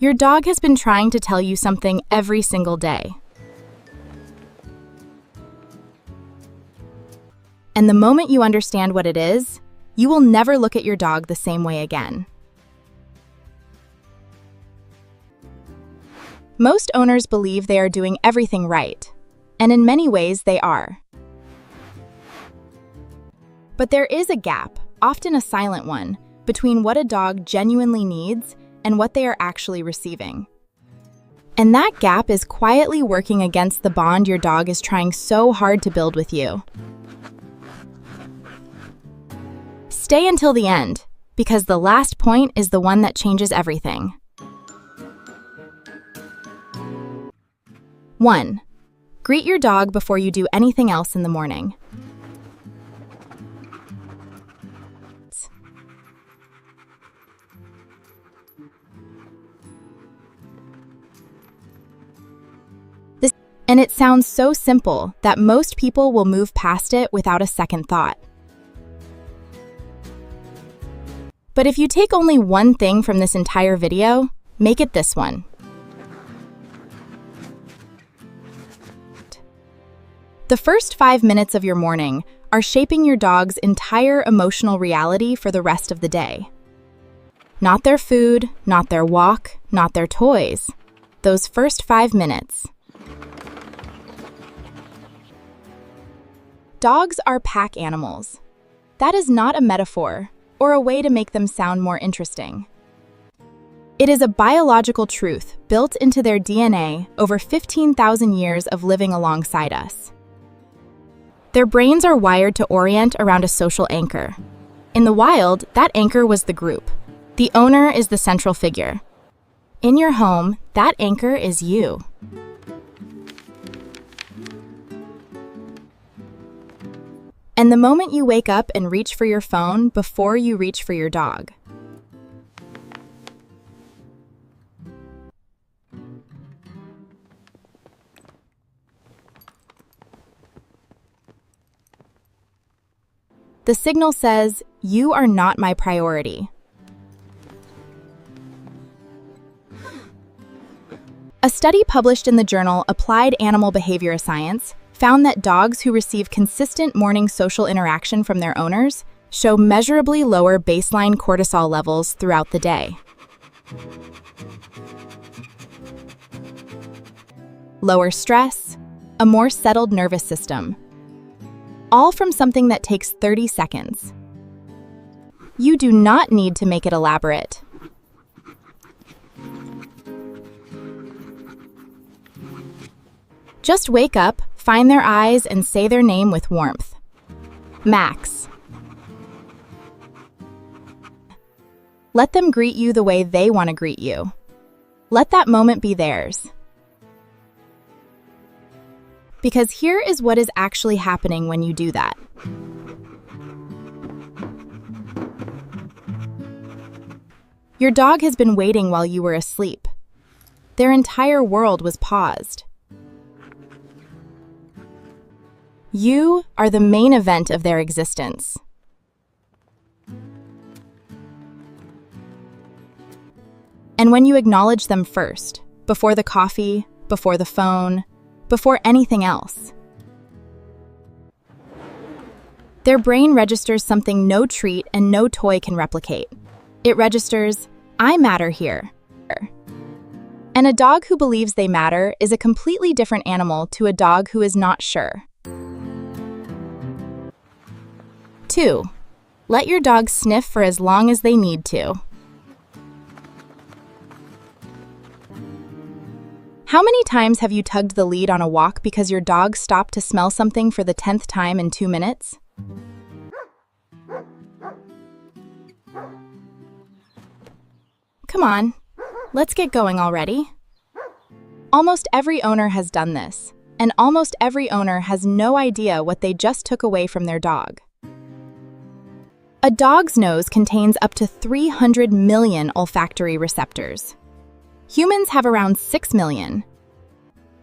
Your dog has been trying to tell you something every single day. And the moment you understand what it is, you will never look at your dog the same way again. Most owners believe they are doing everything right, and in many ways they are. But there is a gap, often a silent one, between what a dog genuinely needs and what they are actually receiving. And that gap is quietly working against the bond your dog is trying so hard to build with you. Stay until the end, because the last point is the one that changes everything. 1. Greet your dog before you do anything else in the morning. And it sounds so simple that most people will move past it without a second thought. But if you take only one thing from this entire video, make it this one. The first 5 minutes of your morning are shaping your dog's entire emotional reality for the rest of the day. Not their food, not their walk, not their toys. Those first 5 minutes. Dogs are pack animals. That is not a metaphor or a way to make them sound more interesting. It is a biological truth built into their DNA over 15,000 years of living alongside us. Their brains are wired to orient around a social anchor. In the wild, that anchor was the group. The owner is the central figure. In your home, that anchor is you. And the moment you wake up and reach for your phone before you reach for your dog. The signal says, "You are not my priority." A study published in the journal Applied Animal Behavior Science found that dogs who receive consistent morning social interaction from their owners show measurably lower baseline cortisol levels throughout the day. Lower stress, a more settled nervous system. All from something that takes 30 seconds. You do not need to make it elaborate. Just wake up, find their eyes, and say their name with warmth. Max. Let them greet you the way they want to greet you. Let that moment be theirs. Because here is what is actually happening when you do that. Your dog has been waiting while you were asleep. Their entire world was paused. You are the main event of their existence. And when you acknowledge them first, before the coffee, before the phone, before anything else, their brain registers something no treat and no toy can replicate. It registers, "I matter here." And a dog who believes they matter is a completely different animal to a dog who is not sure. 2. Let your dog sniff for as long as they need to. How many times have you tugged the lead on a walk because your dog stopped to smell something for the 10th time in 2 minutes? Come on, let's get going already. Almost every owner has done this, and almost every owner has no idea what they just took away from their dog. A dog's nose contains up to 300 million olfactory receptors. Humans have around 6 million.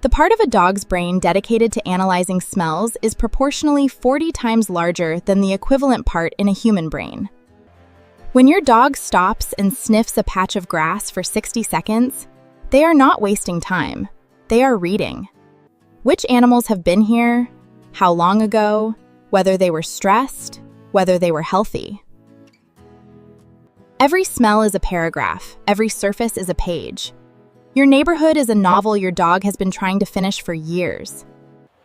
The part of a dog's brain dedicated to analyzing smells is proportionally 40 times larger than the equivalent part in a human brain. When your dog stops and sniffs a patch of grass for 60 seconds, they are not wasting time. They are reading. Which animals have been here, how long ago, whether they were stressed, whether they were healthy. Every smell is a paragraph, every surface is a page. Your neighborhood is a novel your dog has been trying to finish for years.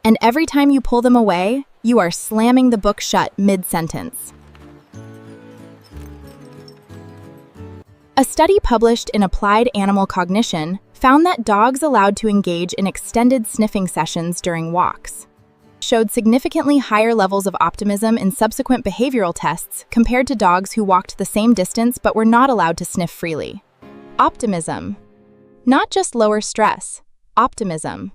And every time you pull them away, you are slamming the book shut mid-sentence. A study published in Applied Animal Cognition found that dogs allowed to engage in extended sniffing sessions during walks showed significantly higher levels of optimism in subsequent behavioral tests compared to dogs who walked the same distance but were not allowed to sniff freely. Optimism. Not just lower stress, optimism.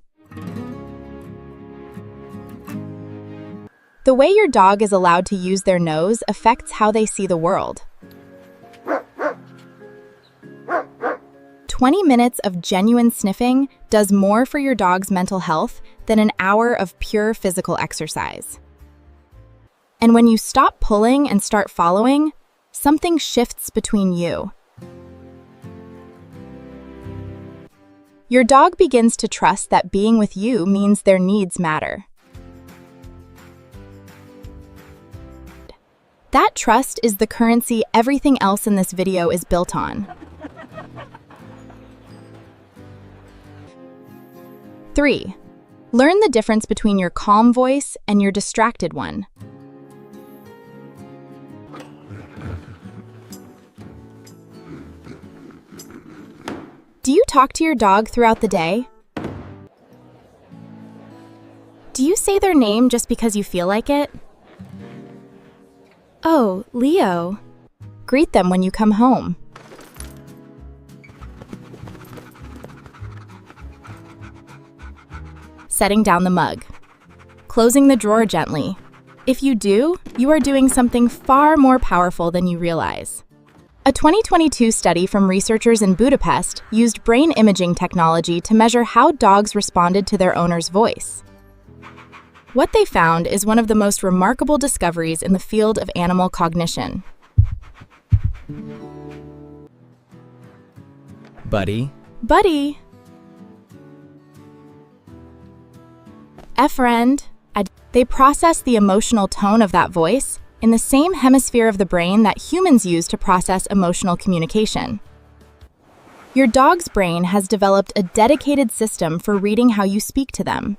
The way your dog is allowed to use their nose affects how they see the world. 20 minutes of genuine sniffing does more for your dog's mental health than an hour of pure physical exercise. And when you stop pulling and start following, something shifts between you. Your dog begins to trust that being with you means their needs matter. That trust is the currency everything else in this video is built on. 3. Learn the difference between your calm voice and your distracted one. Do you talk to your dog throughout the day? Do you say their name just because you feel like it? Oh, Leo. Greet them when you come home. Setting down the mug. Closing the drawer gently. If you do, you are doing something far more powerful than you realize. A 2022 study from researchers in Budapest used brain imaging technology to measure how dogs responded to their owner's voice. What they found is one of the most remarkable discoveries in the field of animal cognition. Buddy. Buddy. Friend. They process the emotional tone of that voice in the same hemisphere of the brain that humans use to process emotional communication. Your dog's brain has developed a dedicated system for reading how you speak to them.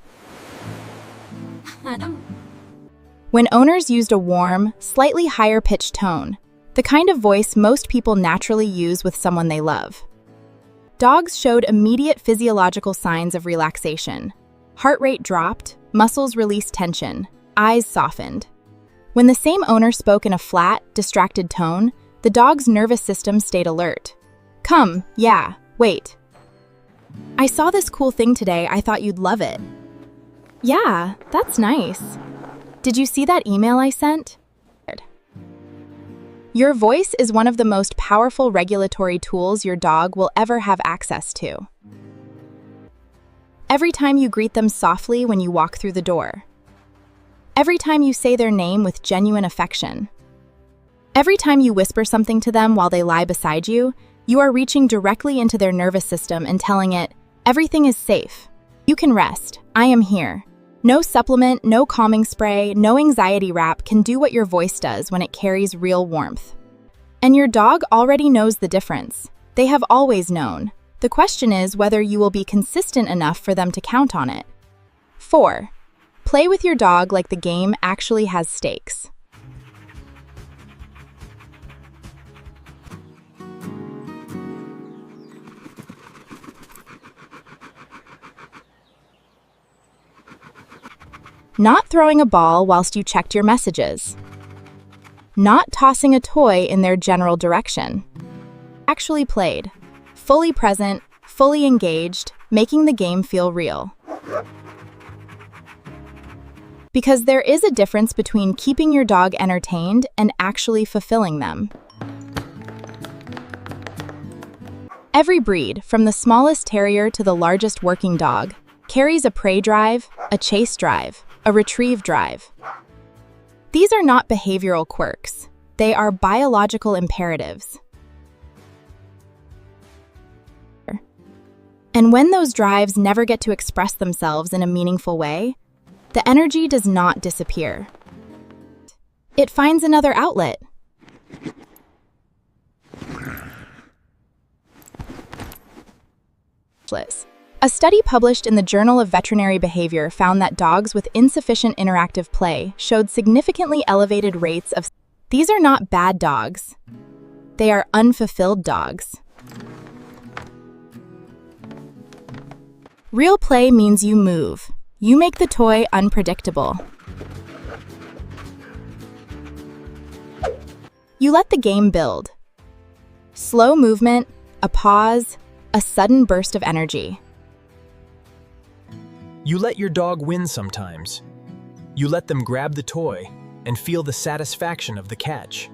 When owners used a warm, slightly higher-pitched tone, the kind of voice most people naturally use with someone they love, dogs showed immediate physiological signs of relaxation. Heart rate dropped, muscles released tension, eyes softened. When the same owner spoke in a flat, distracted tone, the dog's nervous system stayed alert. Come, yeah, wait. I saw this cool thing today, I thought you'd love it. Yeah, that's nice. Did you see that email I sent? Your voice is one of the most powerful regulatory tools your dog will ever have access to. Every time you greet them softly when you walk through the door. Every time you say their name with genuine affection. Every time you whisper something to them while they lie beside you, you are reaching directly into their nervous system and telling it, everything is safe. You can rest. I am here. No supplement, no calming spray, no anxiety wrap can do what your voice does when it carries real warmth. And your dog already knows the difference. They have always known. The question is whether you will be consistent enough for them to count on it. 4. Play with your dog like the game actually has stakes. Not throwing a ball whilst you checked your messages. Not tossing a toy in their general direction. Actually played. Fully present, fully engaged, making the game feel real. Because there is a difference between keeping your dog entertained and actually fulfilling them. Every breed, from the smallest terrier to the largest working dog, carries a prey drive, a chase drive, a retrieve drive. These are not behavioral quirks. They are biological imperatives. And when those drives never get to express themselves in a meaningful way, the energy does not disappear. It finds another outlet. A study published in the Journal of Veterinary Behavior found that dogs with insufficient interactive play showed significantly elevated rates of... These are not bad dogs. They are unfulfilled dogs. Real play means you move. You make the toy unpredictable. You let the game build. Slow movement, a pause, a sudden burst of energy. You let your dog win sometimes. You let them grab the toy and feel the satisfaction of the catch.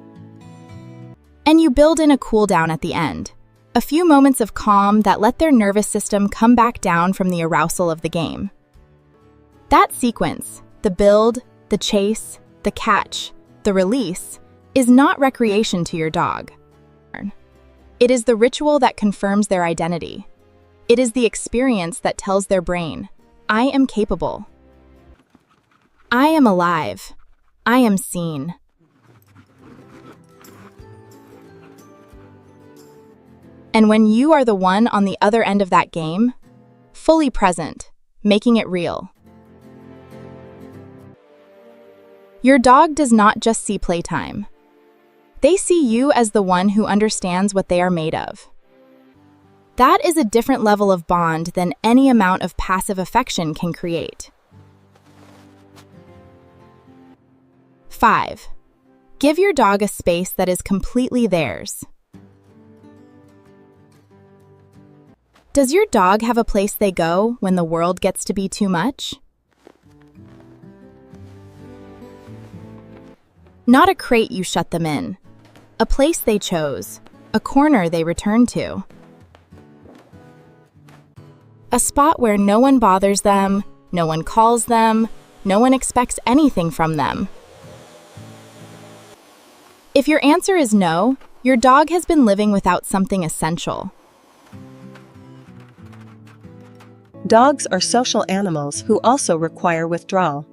And you build in a cool down at the end. A few moments of calm that let their nervous system come back down from the arousal of the game. That sequence, the build, the chase, the catch, the release, is not recreation to your dog. It is the ritual that confirms their identity. It is the experience that tells their brain, I am capable. I am alive. I am seen. And when you are the one on the other end of that game, fully present, making it real. Your dog does not just see playtime. They see you as the one who understands what they are made of. That is a different level of bond than any amount of passive affection can create. 5. Give your dog a space that is completely theirs. Does your dog have a place they go when the world gets to be too much? Not a crate you shut them in. A place they chose. A corner they return to. A spot where no one bothers them, no one calls them, no one expects anything from them. If your answer is no, your dog has been living without something essential. Dogs are social animals who also require withdrawal.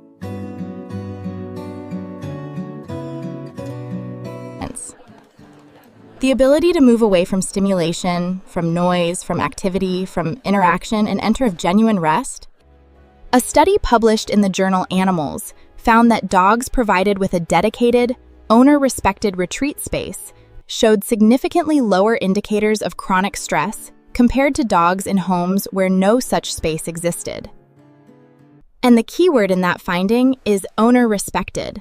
The ability to move away from stimulation, from noise, from activity, from interaction, and enter of genuine rest. A study published in the journal Animals found that dogs provided with a dedicated, owner-respected retreat space showed significantly lower indicators of chronic stress compared to dogs in homes where no such space existed. And the key word in that finding is owner-respected.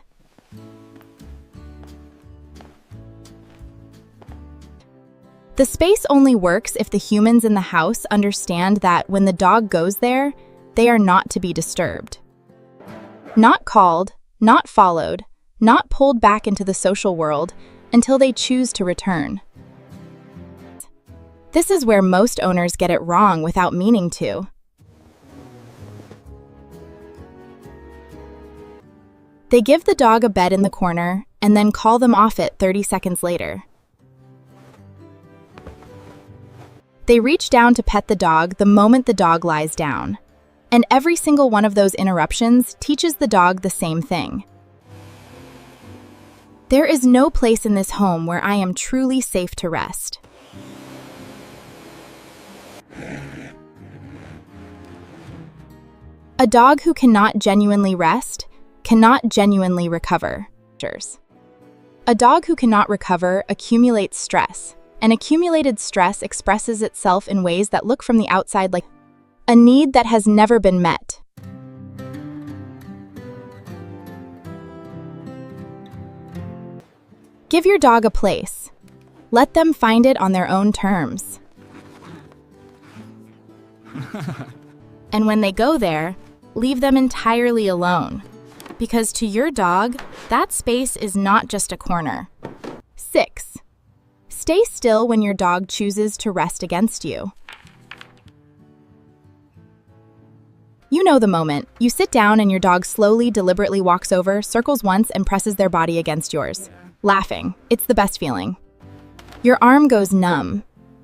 The space only works if the humans in the house understand that when the dog goes there, they are not to be disturbed. Not called, not followed, not pulled back into the social world until they choose to return. This is where most owners get it wrong without meaning to. They give the dog a bed in the corner and then call them off it 30 seconds later. They reach down to pet the dog the moment the dog lies down. And every single one of those interruptions teaches the dog the same thing. There is no place in this home where I am truly safe to rest. A dog who cannot genuinely rest cannot genuinely recover. A dog who cannot recover accumulates stress. And accumulated stress expresses itself in ways that look from the outside like a need that has never been met. Give your dog a place. Let them find it on their own terms. And when they go there, leave them entirely alone. Because to your dog, that space is not just a corner. 6. Stay still when your dog chooses to rest against you. You know the moment. You sit down and your dog slowly, deliberately walks over, circles once, and presses their body against yours. Laughing. It's the best feeling. Your arm goes numb.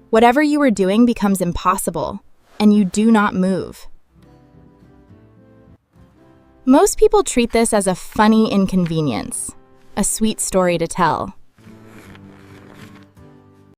Whatever you were doing becomes impossible, and you do not move. Most people treat this as a funny inconvenience, a sweet story to tell.